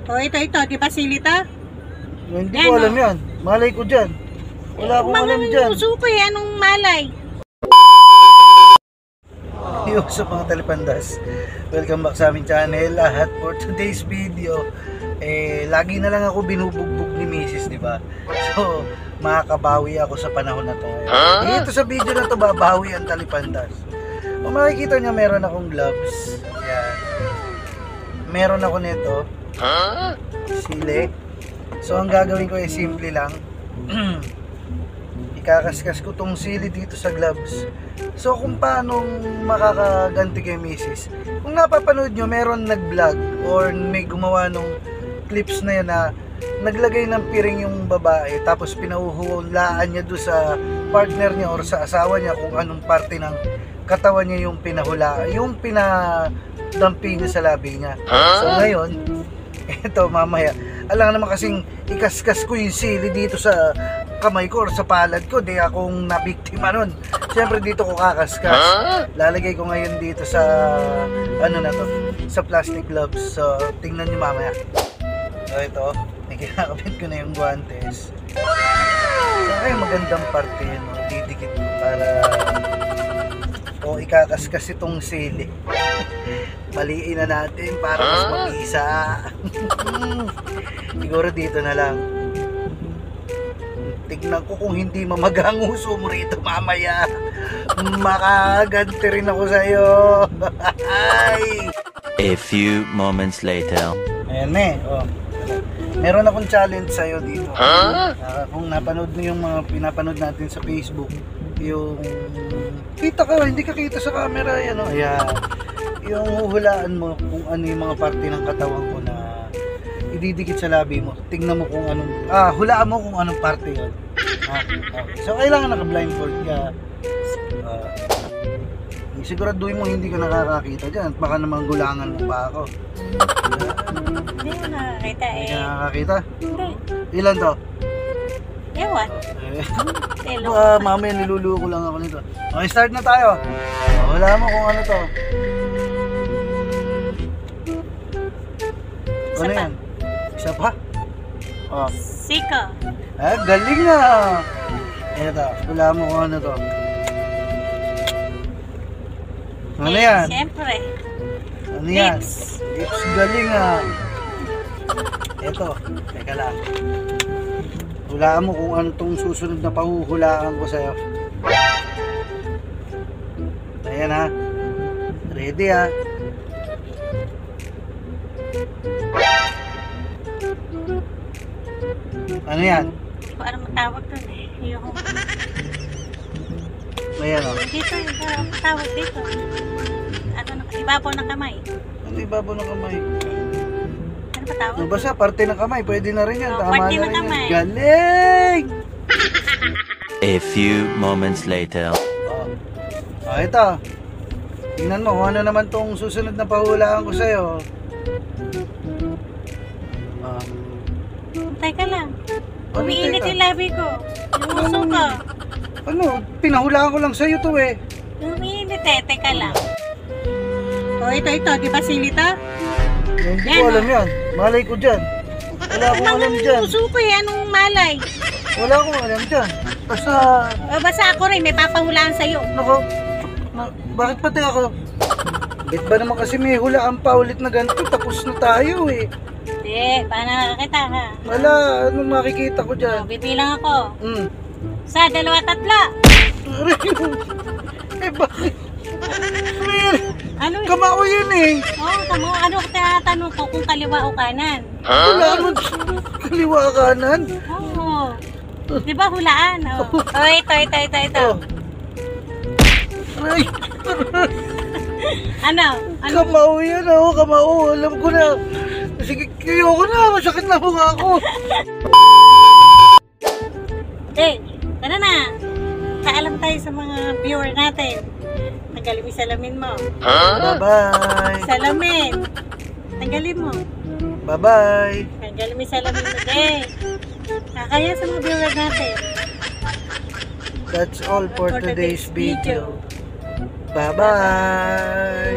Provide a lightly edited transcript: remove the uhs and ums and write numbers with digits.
O ito, di ba sili to? Hindi ko alam yan. Malay ko dyan. Wala akong alam dyan. Mga ko anong malay? Yo, sa mga talipandas, welcome back sa aming channel. At for today's video, lagi na lang ako binubugbog ni Mrs., di ba? So, makakabawi ako sa panahon na to. Dito sa video na to, babawi ang talipandas. Kung makikita nyo, meron akong gloves. Yan. Meron ako nito. Sili. So, ang gagawin ko ay simple lang. Ikakaskas ko tong sili dito sa gloves. So kung paano makakaganti kay Mrs., kung napapanood nyo, meron nag-vlog or may gumawa nung clips na yun na naglagay ng piring yung babae tapos pinauhulaan niya doon sa partner niya or sa asawa niya kung anong parte ng katawan niya yung pinahula, yung pinadampi niya sa labi niya. So ngayon, ito mamaya, alam naman kasing ikaskas ko yung sili dito sa kamay ko or sa palad ko, di akong nabiktima nun. Siyempre dito ko kakaskas. Lalagay ko ngayon dito sa ano na to, sa plastic gloves. So tingnan nyo mamaya. So ito, kinakabit ko na yung guantes. So ay magandang parte yun, didikit ko para ikakaskas itong sili. Baliin na natin para mas mag-isa. Siguro dito na lang. Tignan ko kung hindi mamagang uso mo rito mamaya. Makaganti rin ako sa'yo. A few moments later. Ayan meron akong challenge sa'yo dito. Kung napanood mo yung mga pinapanood natin sa Facebook, yung kita ka, hindi ka kita sa camera, yan o. Ayan. Yung huhulaan mo kung ano yung mga parte ng katawan ko na ididikit sa labi mo. Tingnan mo kung anong, hulaan mo kung anong parte yun. So kailangan naka-blindfold ka. Siguraduhin mo hindi ka nakakakita dyan. Baka naman gulangan mo pa ako. Hindi ko nakakita eh. Hindi ka nakakakita? Hindi. Ilan to? Ewan. Mamaya niluluko lang ako nito. Okay, start na tayo. Hulaan mo kung ano to. Ano yan? Isa pa? Sika. Galing na! Ito, hulaan mo kung ano to. Ano yan? Siyempre. Ano yan? Lips. Lips, galing ah. Ito, teka lang. Hulaan mo kung ano tong susunod na pahuhulaan ko sa'yo. Ayan ha. Ready ha. Ano yan? Hindi ko alam matawag doon eh. Yung... Ayan o. Dito, matawag dito. Ano, ibabaw ng kamay. Ano ibabaw ng kamay? Ano ba tawag? Basta parte ng kamay, pwede na rin yan. Tama parte na ng rin kamay. yan. Galing! A few moments later. Ito. Tingnan mo kung ano naman tong susunod na pahulaan ko sa'yo. Teka lang. Ano, Umiinit teka? yung labi ko. Yung uso ko. Ano? Pinahulaan ko lang sa'yo to eh. Umiinit eh. Teka lang. O ito. Di ba sili to? Hindi ko alam yan. Malay ko dyan. Wala akong alam dyan. Uso ko eh. Anong malay? Wala akong alam dyan. Basta... Basta ako rin. May papahulaan sa'yo. Nako. Bakit pati ako? Bit ba naman kasi may hulaan pa ulit na ganito? Tapos na tayo eh. Hindi. Paano nakakita ha? Wala. Anong makikita ko dyan? Bibilang ako. 1, 2, 3. Eh bakit? Ano? Kamao yun eh. Tama. Ano tinatanong ko kung kaliwa o kanan? Wala naman kaliwa kanan. Oo. Di ba hulaan? Ito. Aray. Ano? Kamao yan oh. Kamao. Alam ko na. Sige, ayoko na. Masakit na mukha ako. Tara na. Paalam tayo sa mga viewer natin. Tanggalin mo salamin mo. Bye-bye. Salamin. Tanggalin mo. Bye-bye. Tanggalin mo salamin mo din. Kakaya sa mga viewer natin. That's all for today's video. Bye-bye.